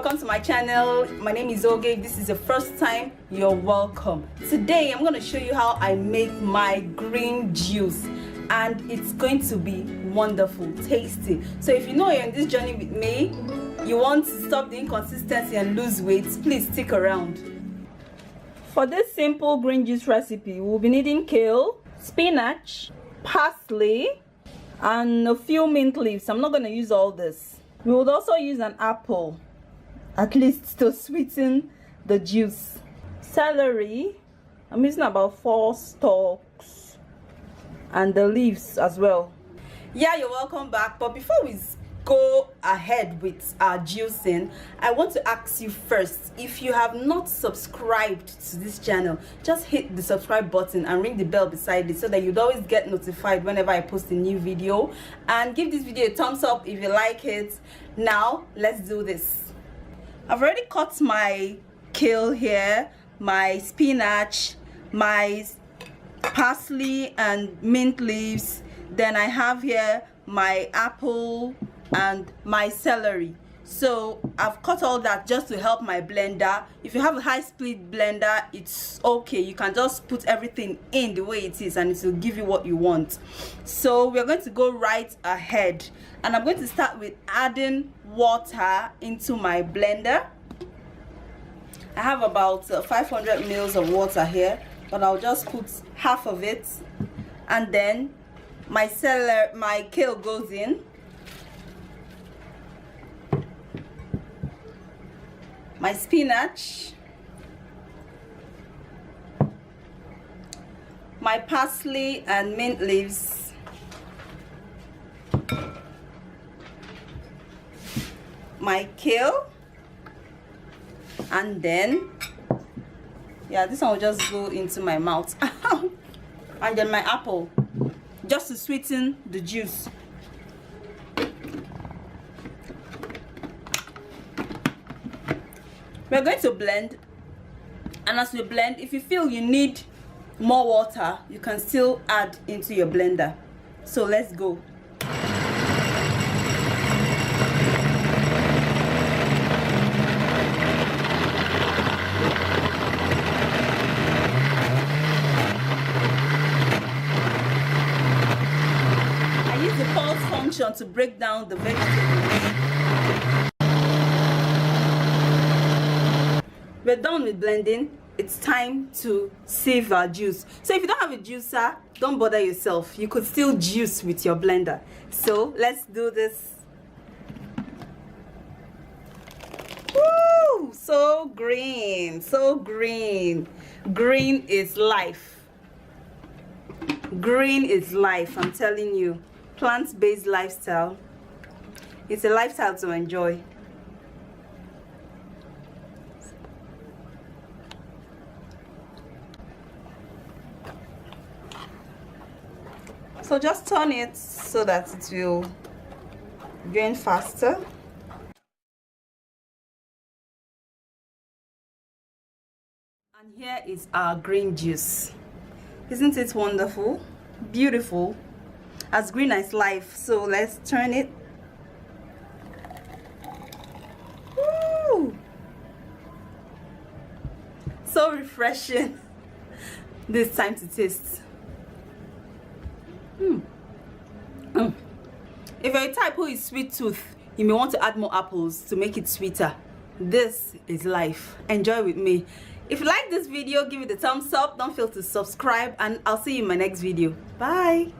welcome to my channel. My name is Oge. If this is the first time, you're welcome. Today I'm going to show you how I make my green juice, and it's going to be wonderful, tasty. So if you know you're in this journey with me, you want to stop the inconsistency and lose weight, please stick around. For this simple green juice recipe, we'll be needing kale, spinach, parsley, and a few mint leaves. I'm not going to use all this. We would also use an apple, at least to sweeten the juice. Celery, I'm using about 4 stalks, and the leaves as well. Yeah, you're welcome back. But before we go ahead with our juicing, I want to ask you first, if you have not subscribed to this channel, just hit the subscribe button and ring the bell beside it so that you'd always get notified whenever I post a new video, and give this video a thumbs up if you like it. Now let's do this. I've already cut my kale here, my spinach, my parsley and mint leaves. Then I have here my apple and my celery. So I've cut all that just to help my blender. If you have a high speed blender, it's okay, you can just put everything in the way it is and it will give you what you want. So we're going to go right ahead, and I'm going to start with adding water into my blender. I have about 500 ml of water here, but I'll just put half of it, and then my kale goes in, my spinach, my parsley and mint leaves, my kale, and then this one will just go into my mouth and then my apple, just to sweeten the juice. We're going to blend, and as we blend, if you feel you need more water, you can still add into your blender. So let's go. I use the pulse function to break down the vegetables. We're done with blending. It's time to sieve our juice. So if you don't have a juicer, don't bother yourself. You could still juice with your blender. So let's do this. Woo! So green, so green. Green is life. Green is life, I'm telling you. Plant-based lifestyle. It's a lifestyle to enjoy. So just turn it so that it will drain faster. And here is our green juice. Isn't it wonderful? Beautiful. As green as life. So let's turn it. Woo! So refreshing. This time to taste. If you're a type who is sweet tooth, you may want to add more apples to make it sweeter. This is life. Enjoy with me. If you like this video, give it a thumbs up. Don't fail to subscribe, and I'll see you in my next video. Bye.